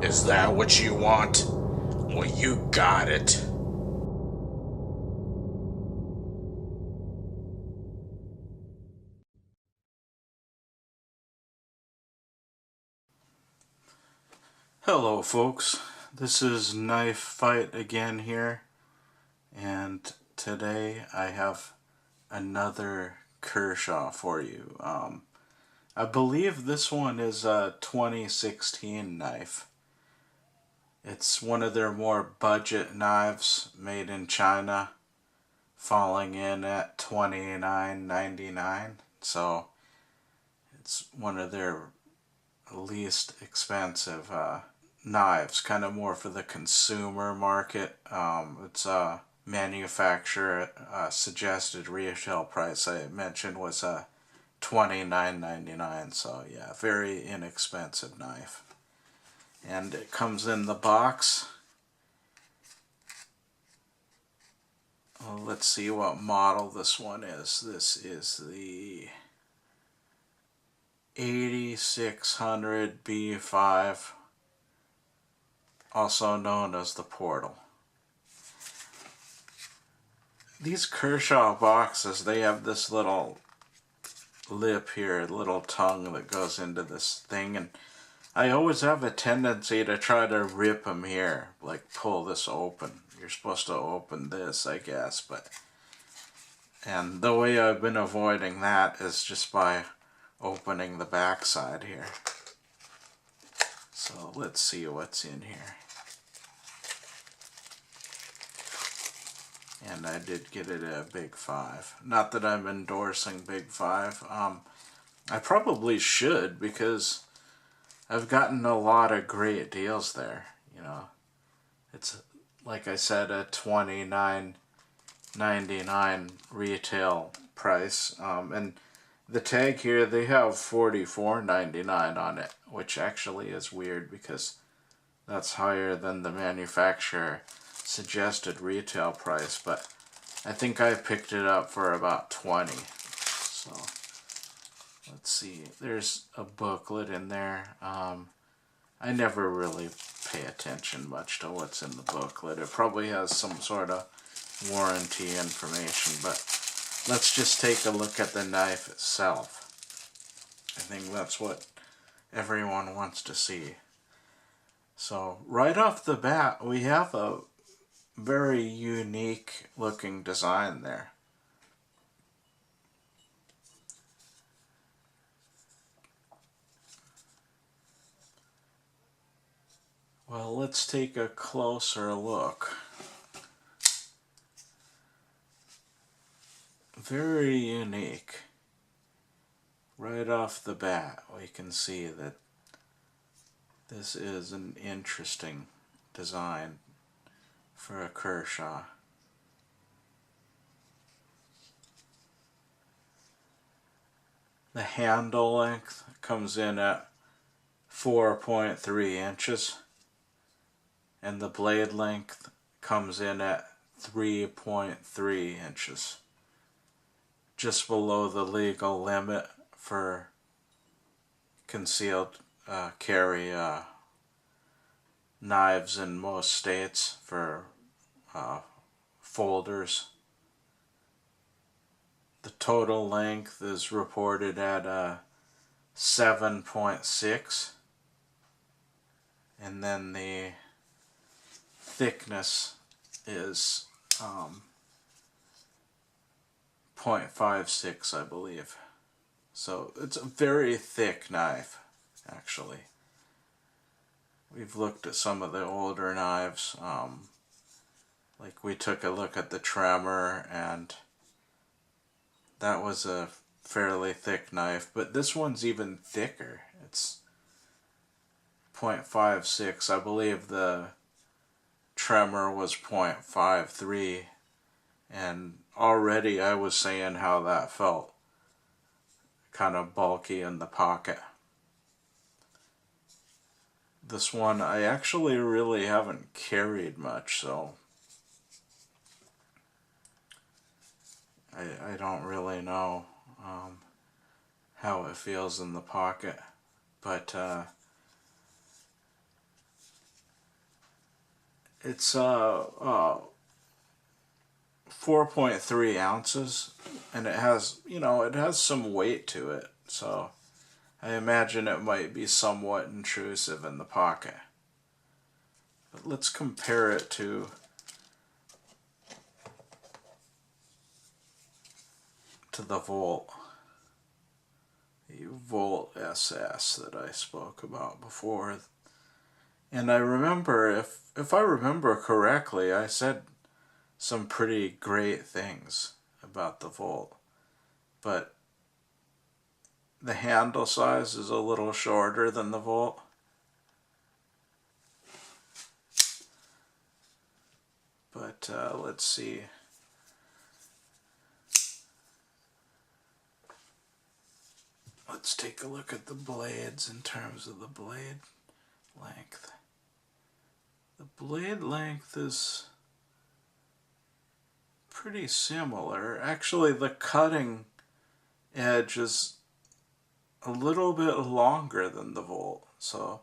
Is that what you want? Well, you got it. Hello, folks. This is Knife Fight again here, and today I have another Kershaw for you. I believe this one is a 2016 knife. It's one of their more budget knives made in China, falling in at $29.99. So it's one of their least expensive knives, kind of more for the consumer market. It's a manufacturer suggested retail price I mentioned was $29.99. So yeah, very inexpensive knife. And it comes in the box. Well, let's see what model this one is. This is the 8600 B5, also known as the Portal. These Kershaw boxes, they have this little lip here, little tongue that goes into this thing, and I always have a tendency to try to rip them here, like pull this open. You're supposed to open this, I guess, and the way I've been avoiding that is just by opening the back side here. So let's see what's in here. And I did get it at Big 5. Not that I'm endorsing Big 5. I probably should, because I've gotten a lot of great deals there. You know, it's, like I said, a $29.99 retail price. And the tag here, they have $44.99 on it, which actually is weird because that's higher than the manufacturer suggested retail price, but I think I picked it up for about $20. So let's see, there's a booklet in there. I never really pay attention much to what's in the booklet. It probably has some sort of warranty information, but let's just take a look at the knife itself. I think that's what everyone wants to see. So right off the bat, we have a very unique looking design there. Well, let's take a closer look. Very unique. Right off the bat, we can see that this is an interesting design for a Kershaw. The handle length comes in at 4.3 inches, and the blade length comes in at 3.3 inches, just below the legal limit for concealed carry knives in most states for folders. The total length is reported at 7.6, and then the thickness is 0.56, I believe. So it's a very thick knife, actually. We've looked at some of the older knives. Like we took a look at the Tremor, and that was a fairly thick knife, but this one's even thicker. It's 0.56. I believe the Tremor was 0.53, and already I was saying how that felt kind of bulky in the pocket. This one I actually really haven't carried much, so I don't really know how it feels in the pocket, but It's 4.3 ounces, and it has, it has some weight to it, so I imagine it might be somewhat intrusive in the pocket. But let's compare it to the Volt. The Volt SS that I spoke about before. And I remember, if I remember correctly, I said some pretty great things about the Volt. But the handle size is a little shorter than the Volt. But let's see. Let's take a look at the blades in terms of the blade length. The blade length is pretty similar. Actually, the cutting edge is a little bit longer than the Volt, so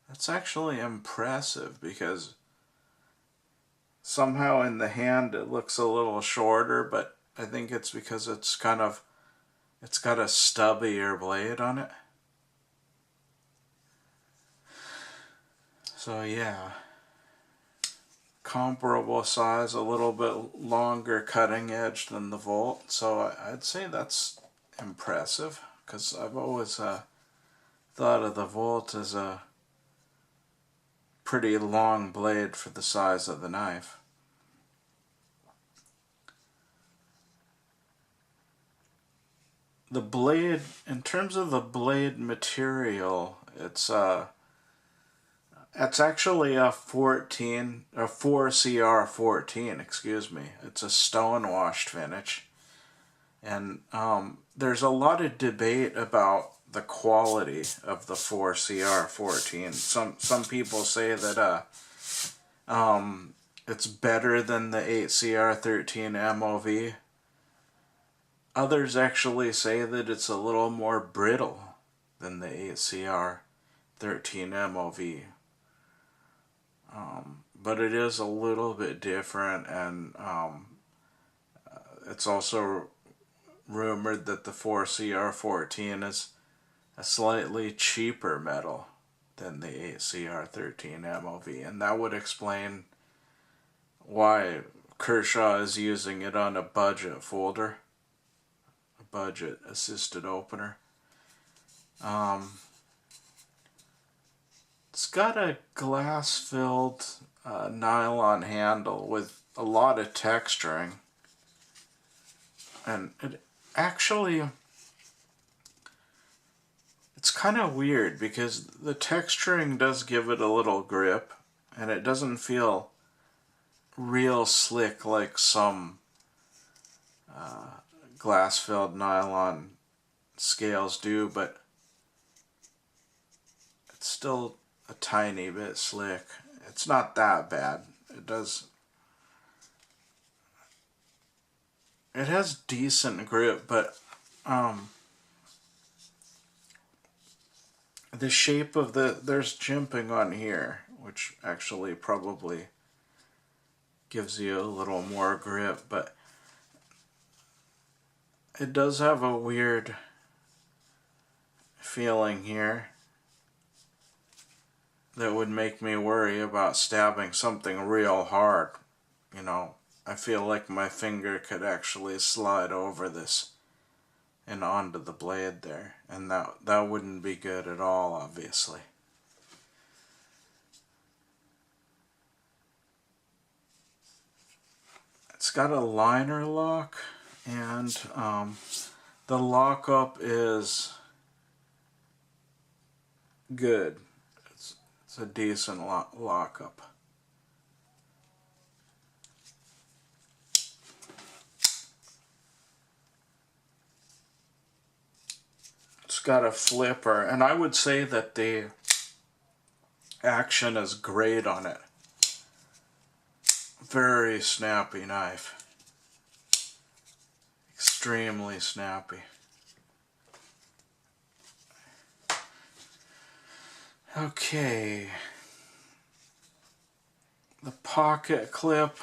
that's actually impressive, because somehow in the hand it looks a little shorter, but I think it's because it's got a stubbier blade on it. So yeah, comparable size, a little bit longer cutting edge than the Volt, so I'd say that's impressive, because I've always thought of the Volt as a pretty long blade for the size of the knife. The blade, in terms of the blade material, it's actually a 4CR14, excuse me. It's a stone washed finish. And there's a lot of debate about the quality of the 4CR14. Some people say that it's better than the 8CR13 MOV. Others actually say that it's a little more brittle than the 8CR13 MOV. But it is a little bit different, and it's also rumored that the 4CR14 is a slightly cheaper metal than the 8CR13 MOV, and that would explain why Kershaw is using it on a budget folder, a budget assisted opener. It's got a glass-filled nylon handle with a lot of texturing, and it actually, it's kind of weird because the texturing does give it a little grip, and it doesn't feel real slick like some glass-filled nylon scales do, but it's still a tiny bit slick. It's not that bad. It has decent grip, but the shape of there's jimping on here, which actually probably gives you a little more grip, but it does have a weird feeling here that would make me worry about stabbing something real hard. I feel like my finger could actually slide over this and onto the blade there, and that wouldn't be good at all, obviously. It's got a liner lock, and the lockup is good. It's a decent lockup. It's got a flipper, and I would say that the action is great on it. Very snappy knife. Extremely snappy. Okay. The pocket clip.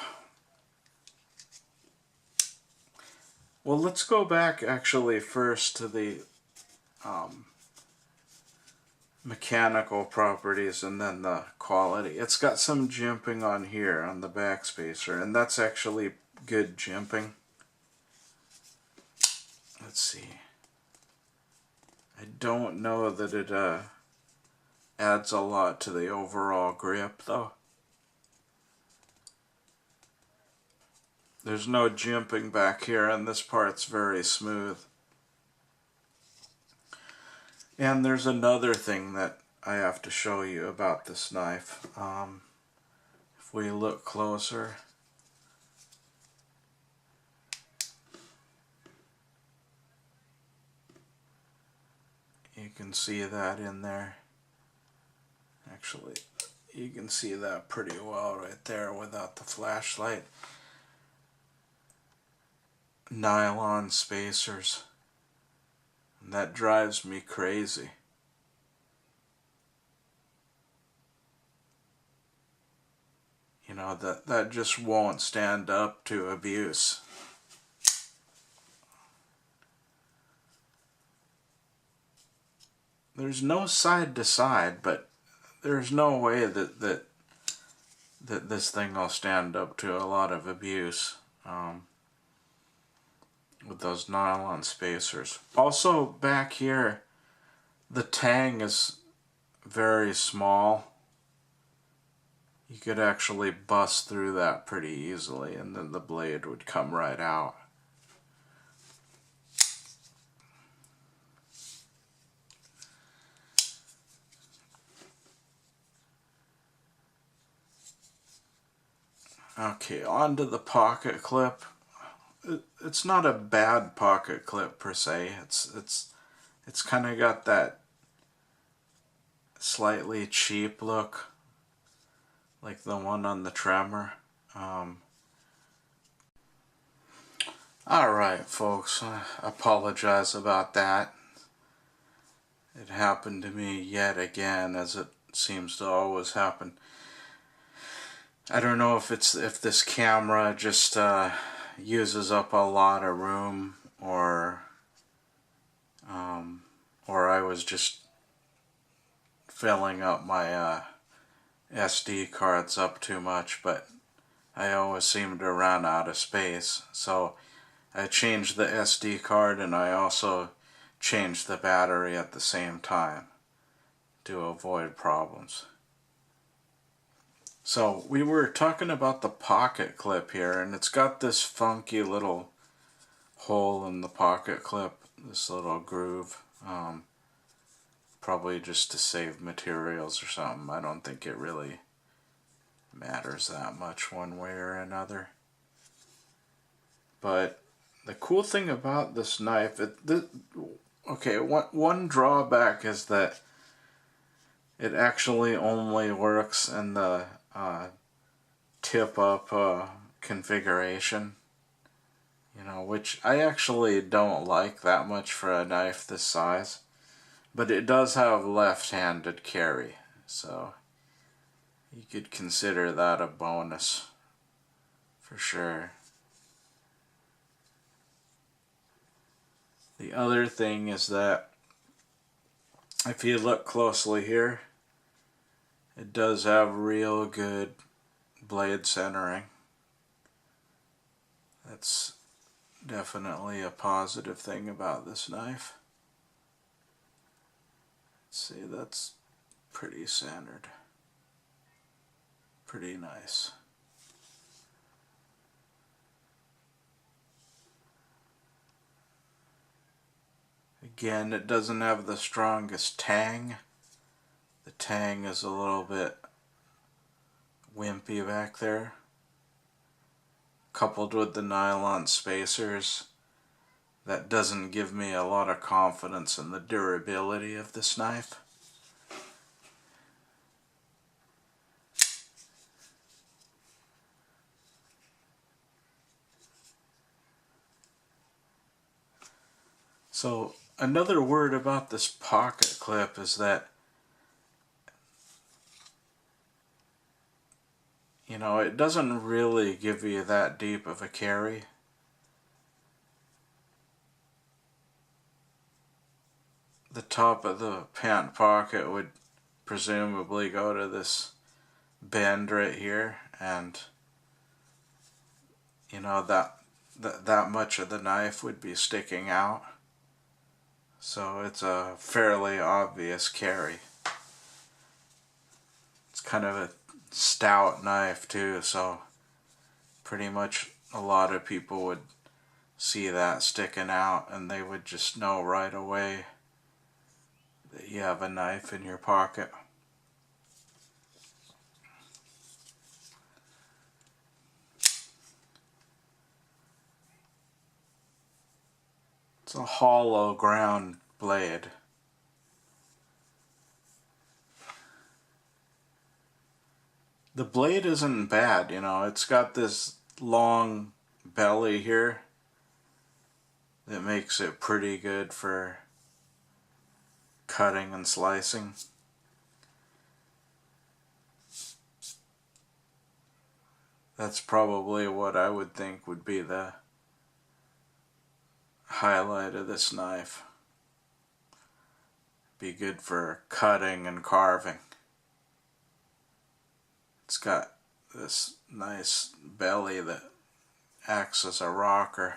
Well, let's go back actually first to the mechanical properties and then the quality. It's got some jimping on here on the back spacer, and that's actually good jimping. Let's see. I don't know that it adds a lot to the overall grip though. There's no jimping back here, and this part's very smooth. And there's another thing that I have to show you about this knife. If we look closer, you can see that in there. Actually, you can see that pretty well right there without the flashlight. Nylon spacers. And that drives me crazy. You know, that just won't stand up to abuse. There's no side to side, but there's no way that this thing will stand up to a lot of abuse. With those nylon spacers. Also back here, the tang is very small. You could actually bust through that pretty easily, and then the blade would come right out. Okay, onto the pocket clip. It's not a bad pocket clip per se. It's kind of got that slightly cheap look, like the one on the Tremor. Alright folks, I apologize about that. It happened to me yet again, as it seems to always happen. I don't know if this camera just uses up a lot of room, or I was just filling up my SD cards up too much, but I always seem to run out of space. So I changed the SD card, and I also changed the battery at the same time to avoid problems. So we were talking about the pocket clip here, and it's got this funky little hole in the pocket clip, this little groove, probably just to save materials or something. I don't think it really matters that much one way or another. But the cool thing about this knife, one drawback is that it actually only works in the tip-up configuration, you know, which I actually don't like that much for a knife this size. But it does have left-handed carry, so you could consider that a bonus for sure. The other thing is that if you look closely here, it does have real good blade centering. That's definitely a positive thing about this knife. See, that's pretty centered. Pretty nice. Again, it doesn't have the strongest tang. The tang is a little bit wimpy back there. Coupled with the nylon spacers, that doesn't give me a lot of confidence in the durability of this knife. So another word about this pocket clip is that you know, it doesn't really give you that deep of a carry. The top of the pant pocket would presumably go to this bend right here, and you know that much of the knife would be sticking out. So it's a fairly obvious carry. It's kind of a stout knife too, so pretty much a lot of people would see that sticking out and they would just know right away that you have a knife in your pocket. It's a hollow ground blade. The blade isn't bad, you know, it's got this long belly here that makes it pretty good for cutting and slicing. That's probably what I would think would be the highlight of this knife. Be good for cutting and carving. It's got this nice belly that acts as a rocker.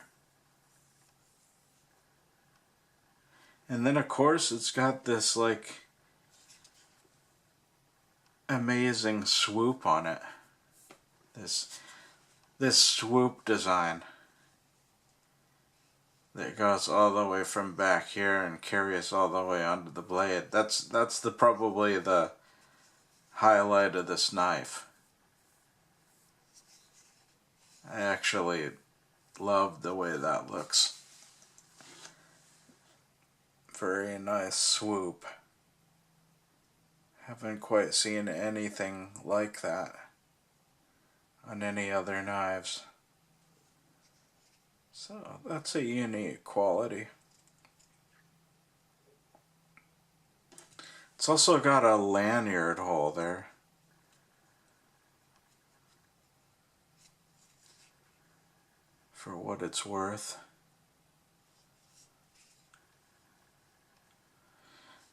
And then of course it's got this like amazing swoop on it. This swoop design that goes all the way from back here and carries all the way onto the blade. That's probably the highlight of this knife. I actually love the way that looks. Very nice swoop. Haven't quite seen anything like that on any other knives. So that's a unique quality. It's also got a lanyard hole there. For what it's worth.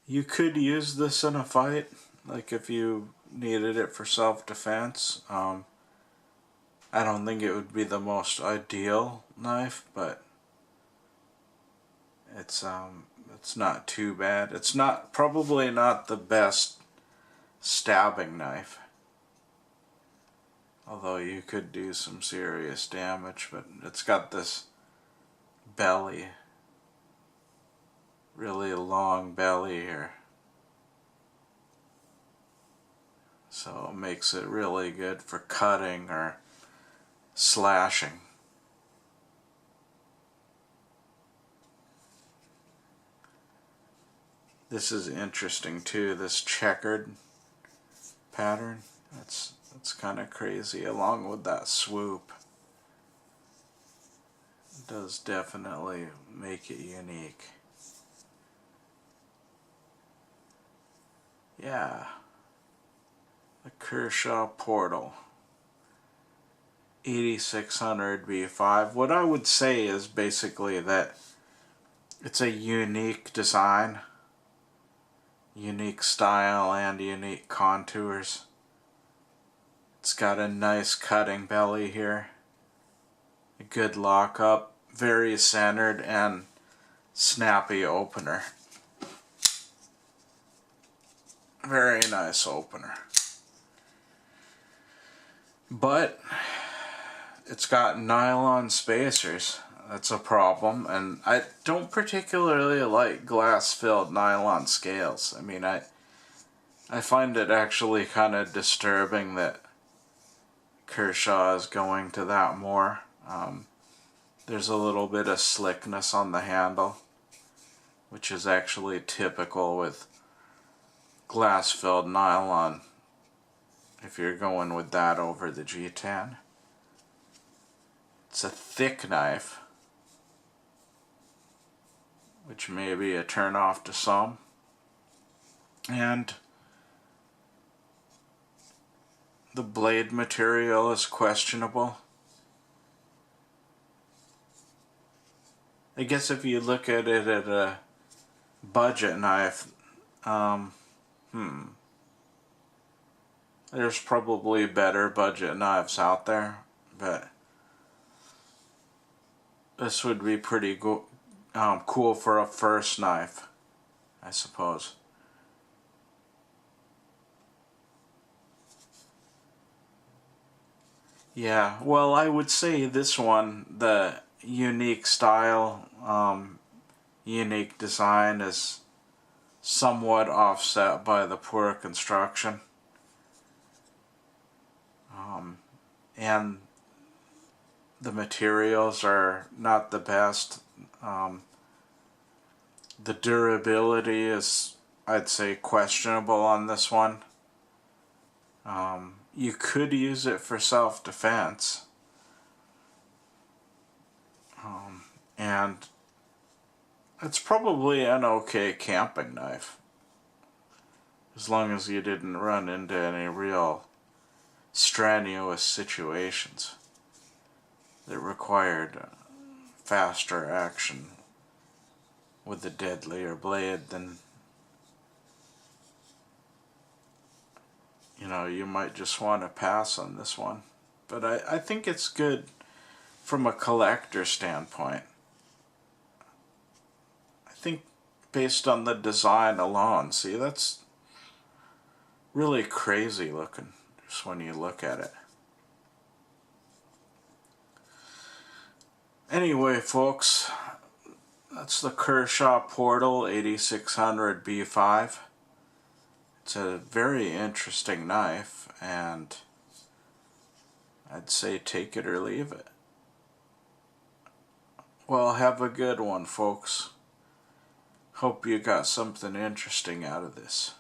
You could use this in a fight, like if you needed it for self-defense. I don't think it would be the most ideal knife, but it's not too bad. It's probably not the best stabbing knife. Although you could do some serious damage, but it's got this belly. Really long belly here. So it makes it really good for cutting or slashing. This is interesting too, this checkered pattern. That's kind of crazy, along with that swoop. It does definitely make it unique. Yeah. The Kershaw Portal. 8600 B5. What I would say is basically that it's a unique design, unique style, and unique contours. It's got a nice cutting belly here, a good lockup, very centered and snappy opener. Very nice opener. But it's got nylon spacers. That's a problem, and I don't particularly like glass-filled nylon scales. I mean, I find it actually kind of disturbing that Kershaw is going to that more. There's a little bit of slickness on the handle, which is actually typical with glass-filled nylon if you're going with that over the G10. It's a thick knife, which may be a turn off to some. And The blade material is questionable. I guess if you look at it at a budget knife, there's probably better budget knives out there, but this would be pretty cool for a first knife, I suppose. Yeah, well, I would say this one, the unique style, unique design is somewhat offset by the poor construction. And the materials are not the best. The durability is, I'd say, questionable on this one. You could use it for self-defense. And it's probably an okay camping knife, as long as you didn't run into any real strenuous situations that required faster action with a deadlier blade. Then, you know, you might just want to pass on this one. But I think it's good from a collector standpoint. I think based on the design alone, see, that's really crazy looking just when you look at it. Anyway, folks, that's the Kershaw Portal 8600 B5. It's a very interesting knife, and I'd say take it or leave it. Well, have a good one, folks. Hope you got something interesting out of this.